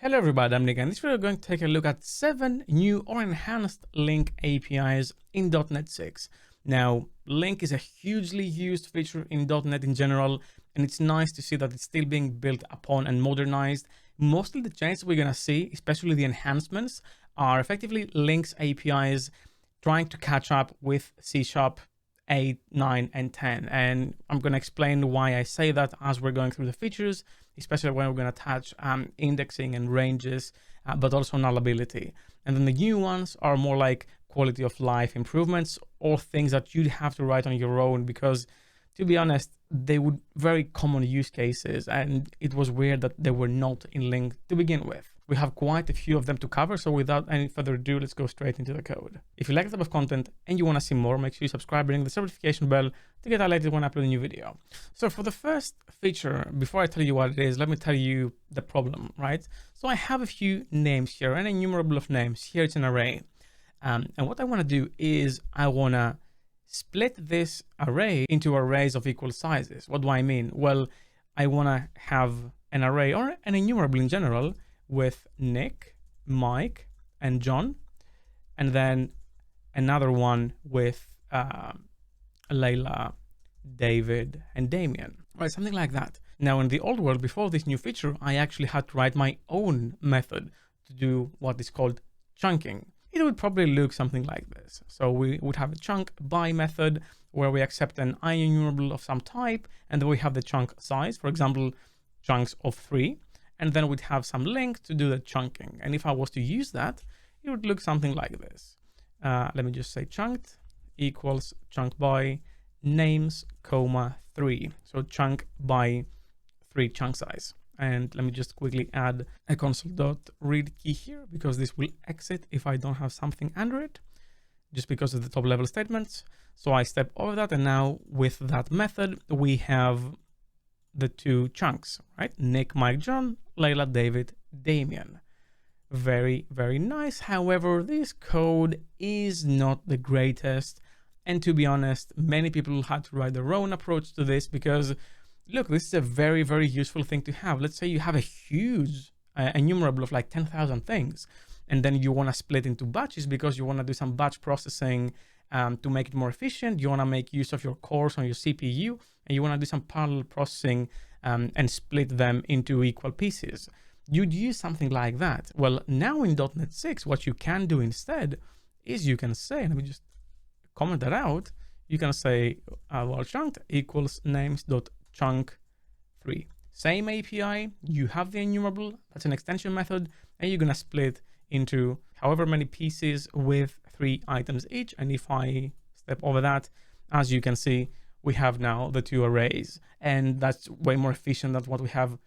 Hello everybody, I'm Nick, and in this video we're going to take a look at 7 new or enhanced LINQ APIs in .NET 6. Now, LINQ is a hugely used feature in .NET in general, and it's nice to see that it's still being built upon and modernized. Mostly the changes we're going to see, especially the enhancements, are effectively LINQ's APIs trying to catch up with C# 8, 9, and 10. And I'm going to explain why I say that as we're going through the features, especially when we're going to attach indexing and ranges, but also nullability. And then the new ones are more like quality of life improvements or things that you'd have to write on your own because, to be honest, they would very common use cases, and it was weird that they were not in LINQ to begin with. We have quite a few of them to cover, so without any further ado, let's go straight into the code. If you like this type of content and you want to see more, make sure you subscribe and ring the notification bell to get alerted when I upload a new video. So for the first feature, before I tell you what it is, let me tell you the problem, right? So I have a few names here, an enumerable of names. Here it's an array. And what I want to do is I want to split this array into arrays of equal sizes. What do I mean? Well, I want to have an array or an enumerable in general with Nick, Mike, and John, and then another one with Layla, David, and Damien, right? Something like that. Now, in the old world, before this new feature, I actually had to write my own method to do what is called chunking. It would probably look something like this. So we would have a chunk by method where we accept an enumerable of some type, and then we have the chunk size, for example, chunks of 3. And then we'd have some LINQ to do the chunking. And if I was to use that, it would look something like this. Let me just say chunked equals chunk by names, comma 3. So chunk by 3 chunk size. And let me just quickly add a console.read key here because this will exit if I don't have something under it, just because of the top level statements. So I step over that, and now with that method, we have the 2 chunks, right? Nick, Mike, John, Layla, David, Damien. Very, very nice. However, this code is not the greatest. And to be honest, many people had to write their own approach to this because, look, this is a very, very useful thing to have. Let's say you have a huge enumerable of like 10,000 things, and then you want to split into batches because you want to do some batch processing to make it more efficient. You want to make use of your cores on your CPU, and you want to do some parallel processing and split them into equal pieces. You'd use something like that. Well, now in .NET 6, what you can do instead is you can say, let me just comment that out. You can say, well, chunked equals names.chunk3. Same API, you have the enumerable, that's an extension method, and you're going to split into however many pieces with 3 items each. And if I step over that, as you can see, we have now the 2 arrays, and that's way more efficient than what we have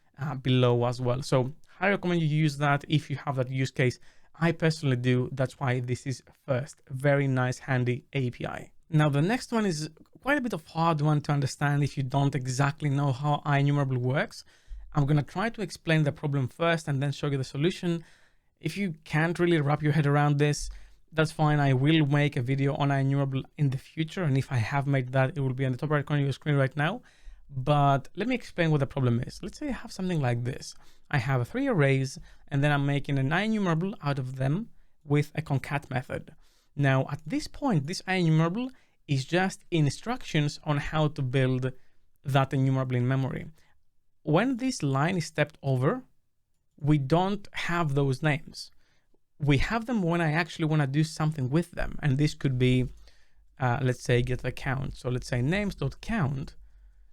below as well. So I recommend you use that if you have that use case. I personally do. That's why this is first. Very nice, handy API. Now, the next one is quite a bit of hard one to understand if you don't exactly know how enumerable works. I'm going to try to explain the problem first and then show you the solution. If you can't really wrap your head around this, that's fine. I will make a video on enumerable in the future, and if I have made that, it will be on the top right corner of your screen right now. But let me explain what the problem is. Let's say I have something like this. I have 3 arrays, and then I'm making an enumerable out of them with a concat method. Now, at this point, this enumerable is just instructions on how to build that enumerable in memory. When this line is stepped over, we don't have those names. We have them when I actually want to do something with them. And this could be, let's say, get the count. So let's say names.count.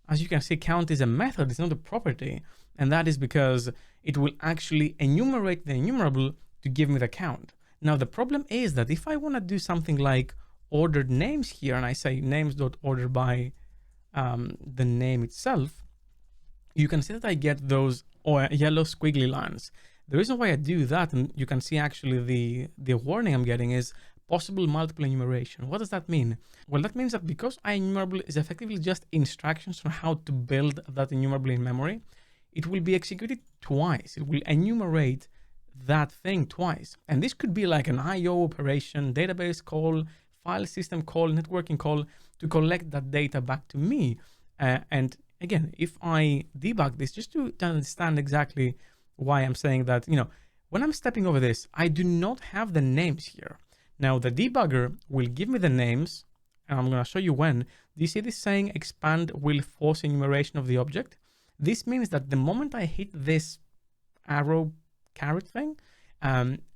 As you can see, count is a method, it's not a property. And that is because it will actually enumerate the enumerable to give me the count. Now, the problem is that if I want to do something like ordered names here, and I say names.order by the name itself, you can see that I get those yellow squiggly lines. The reason why I do that, and you can see actually the warning I'm getting, is possible multiple enumeration. What does that mean? Well, that means that because enumerable is effectively just instructions on how to build that enumerable in memory, it will be executed twice. It will enumerate that thing twice. And this could be like an IO operation, database call, file system call, networking call to collect that data back to me. And again, if I debug this, just to understand exactly why I'm saying that, when I'm stepping over this, I do not have the names here. Now the debugger will give me the names, and I'm going to show you when. Do you see this saying expand will force enumeration of the object? This means that the moment I hit this arrow caret thing,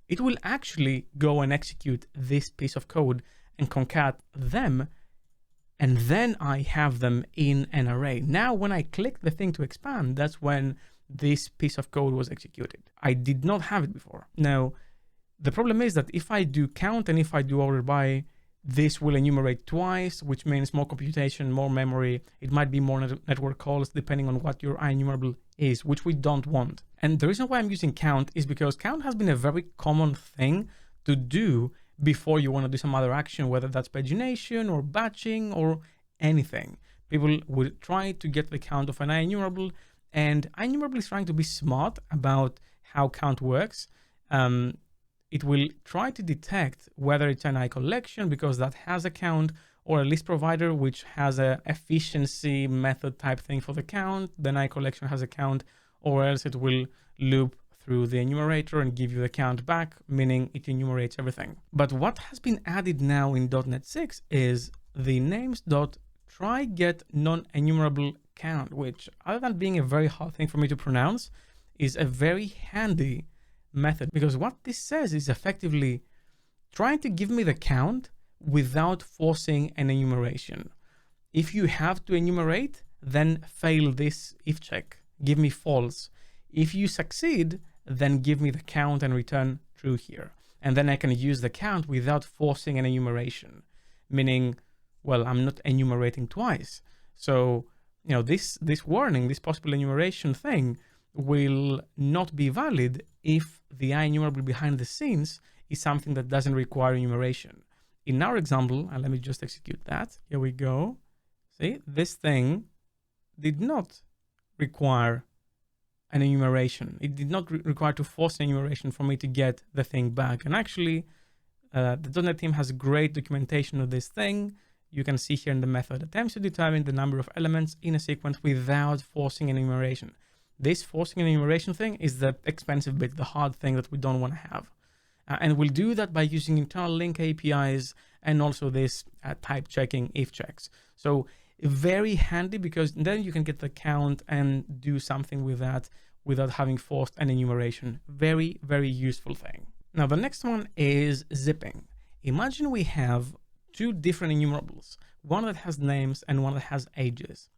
it will actually go and execute this piece of code and concat them, and then I have them in an array. Now, when I click the thing to expand, that's when this piece of code was executed. I did not have it before. Now, the problem is that if I do count and if I do order by, this will enumerate twice, which means more computation, more memory. It might be more network calls depending on what your IEnumerable is, which we don't want. And the reason why I'm using count is because count has been a very common thing to do before you want to do some other action, whether that's pagination or batching or anything. People would try to get the count of an IEnumerable, and IEnumerable is trying to be smart about how count works. It will try to detect whether it's an I collection because that has a count, or a list provider which has a efficiency method type thing for the count, then I collection has a count, or else it will loop through the enumerator and give you the count back, meaning it enumerates everything. But what has been added now in .NET 6 is the names.TryGetNonEnumeratedCount, which, other than being a very hard thing for me to pronounce, is a very handy method, because what this says is effectively trying to give me the count without forcing an enumeration. If you have to enumerate, then fail this if check, give me false. If you succeed, then give me the count and return true here. And then I can use the count without forcing an enumeration, meaning, well, I'm not enumerating twice. So, you know, this warning, this possible enumeration thing will not be valid if the IEnumerable behind the scenes is something that doesn't require enumeration. In our example, and let me just execute that. Here we go. See, this thing did not require an enumeration. It did not require to force an enumeration for me to get the thing back. And actually, the .NET team has great documentation of this thing. You can see here in the method, attempts to determine the number of elements in a sequence without forcing an enumeration. This forcing an enumeration thing is the expensive bit, the hard thing that we don't want to have. And we'll do that by using internal LINQ APIs and also this type checking if checks. So very handy, because then you can get the count and do something with that without having forced an enumeration. Very, very useful thing. Now, the next one is zipping. Imagine we have two different enumerables, one that has names and one that has ages.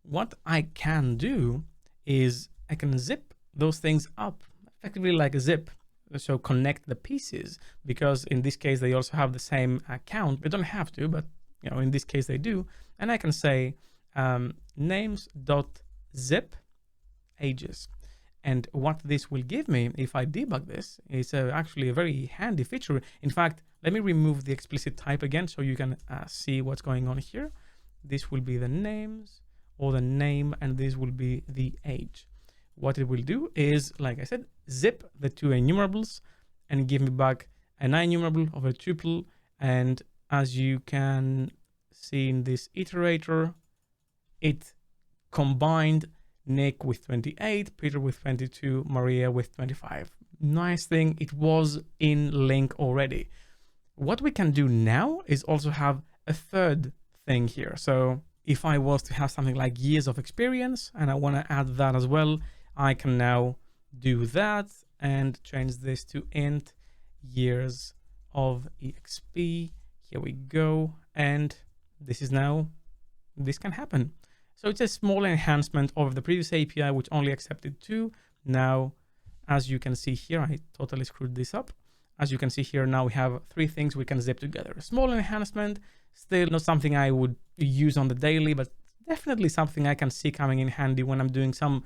What I can do is I can zip those things up effectively like a zip. So connect the pieces, because in this case they also have the same count. They don't have to, but you know, in this case they do. And I can say names.zip ages. And what this will give me if I debug this is actually a very handy feature. In fact, let me remove the explicit type again so you can see what's going on here. This will be the names or the name, and this will be the age. What it will do is, like I said, zip the two enumerables and give me back an IEnumerable of a tuple. And as you can see in this iterator, it combined Nick with 28, Peter with 22, Maria with 25. Nice thing, it was in LINQ already. What we can do now is also have a third thing here. So if I was to have something like years of experience and I want to add that as well, I can now do that and change this to int years of exp. Here we go. And this is now, this can happen. So it's a small enhancement of the previous API, which only accepted 2. Now, as you can see here, I totally screwed this up. As you can see here, now we have 3 things we can zip together. A small enhancement, still not something I would use on the daily, but definitely something I can see coming in handy when I'm doing some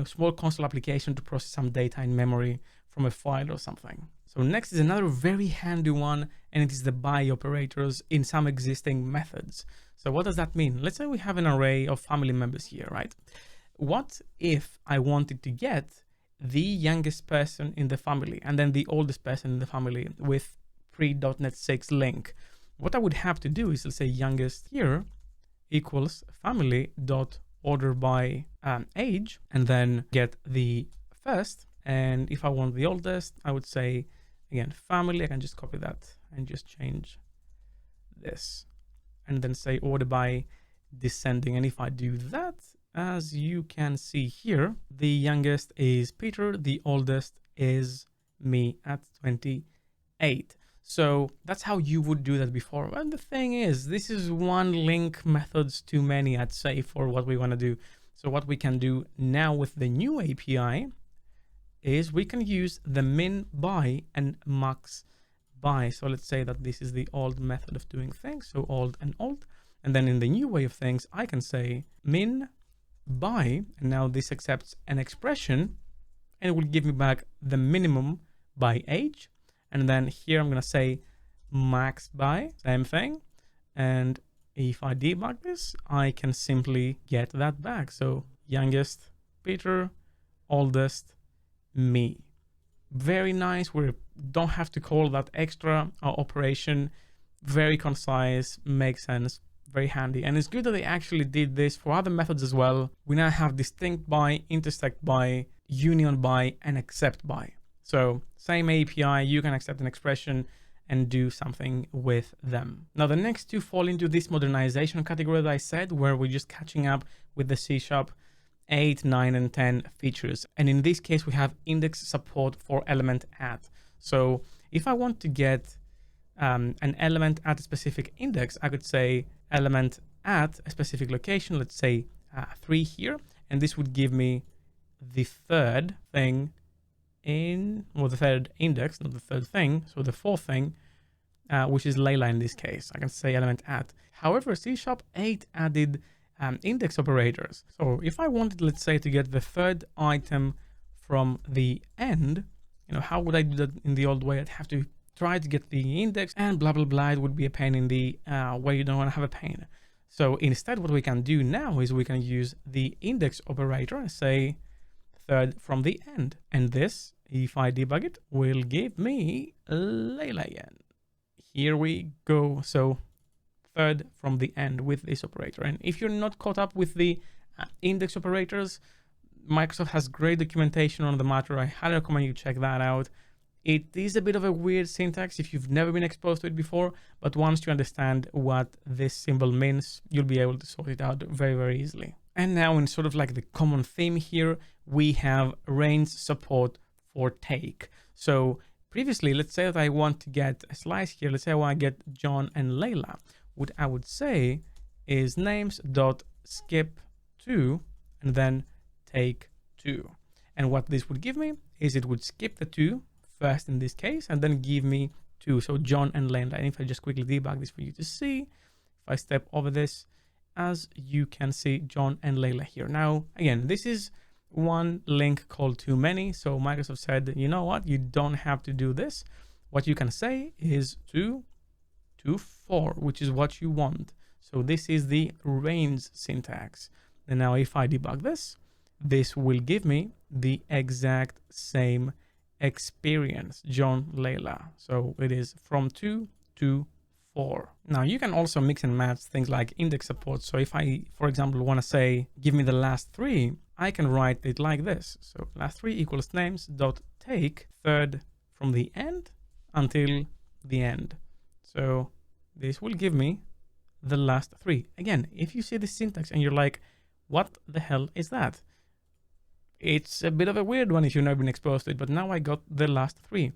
small console application to process some data in memory from a file or something. So next is another very handy one, and it is the by operators in some existing methods. So what does that mean? Let's say we have an array of family members here, right? What if I wanted to get the youngest person in the family and then the oldest person in the family with pre.NET 6 LINQ? What I would have to do is, let's say youngest here equals family dot order by age, and then get the first And if I want the oldest, I would say, again, family. I can just copy that and just change this and then say order by descending. And if I do that, as you can see here, the youngest is Peter, the oldest is me at 28. So that's how you would do that before. And the thing is, this is one LINQ methods too many, I'd say, for what we want to do. So what we can do now with the new API is we can use the MinBy and MaxBy. So let's say that this is the old method of doing things. So old and old. And then in the new way of things, I can say MinBy, and now this accepts an expression and it will give me back the minimum by age. And then here I'm going to say MaxBy, same thing. And if I debug this, I can simply get that back. So youngest Peter, oldest me. Very nice. We don't have to call that extra operation. Very concise, makes sense, very handy. And it's good that they actually did this for other methods as well. We now have distinct by, intersect by, union by, and accept by. So same API, you can accept an expression and do something with them. Now the next two fall into this modernization category that I said, where we're just catching up with the C# 8, 9, and 10 features. And in this case, we have index support for ElementAt. So if I want to get an element at a specific index, I could say element at a specific location, let's say 3 here, and this would give me the third thing in, well, the third index, not the third thing, so the fourth thing, which is Layla in this case. I can say ElementAt. However, C# 8 added index operators. So if I wanted, let's say, to get the third item from the end, you know, how would I do that in the old way? I'd have to try to get the index and blah, blah, blah. It would be a pain in the way you don't want to have a pain. So instead, what we can do now is we can use the index operator and say third from the end. And this, if I debug it, will give me Layla again. Here we go. So third from the end with this operator. And if you're not caught up with the index operators, Microsoft has great documentation on the matter. I highly recommend you check that out. It is a bit of a weird syntax if you've never been exposed to it before, but once you understand what this symbol means, you'll be able to sort it out very, very easily. And now in sort of like the common theme here, we have range support for take. So previously, let's say that I want to get a slice here. Let's say I want to get John and Layla. What I would say is names.skip2 and then take 2. And what this would give me is it would skip the 2 first in this case and then give me 2. So John and Layla. And if I just quickly debug this for you to see, if I step over this, as you can see, John and Layla here. Now, again, this is one LINQ called too many. So Microsoft said, you know what? You don't have to do this. What you can say is 2 to 4, which is what you want. So this is the range syntax. And now if I debug this, this will give me the exact same experience, John, Layla. So it is from 2 to 4. Now you can also mix and match things like index support. So if I, for example, want to say, give me the last 3, I can write it like this. So last 3 equals names dot take third from the end until the end. So this will give me the last 3. Again, if you see the syntax and you're like, what the hell is that? It's a bit of a weird one if you've never been exposed to it, but now I got the last 3.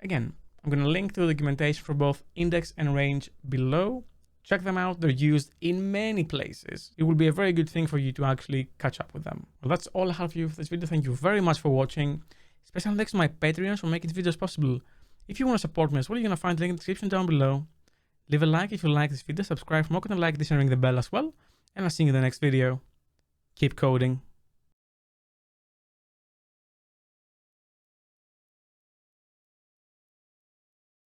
Again, I'm going to link to the documentation for both index and range below. Check them out. They're used in many places. It will be a very good thing for you to actually catch up with them. Well, that's all I have for you for this video. Thank you very much for watching. Special thanks to my Patreons for making these videos possible. If you want to support me as well, you're going to find the link in the description down below. Leave a like if you like this video, subscribe for more content like this and ring the bell as well. And I'll see you in the next video. Keep coding.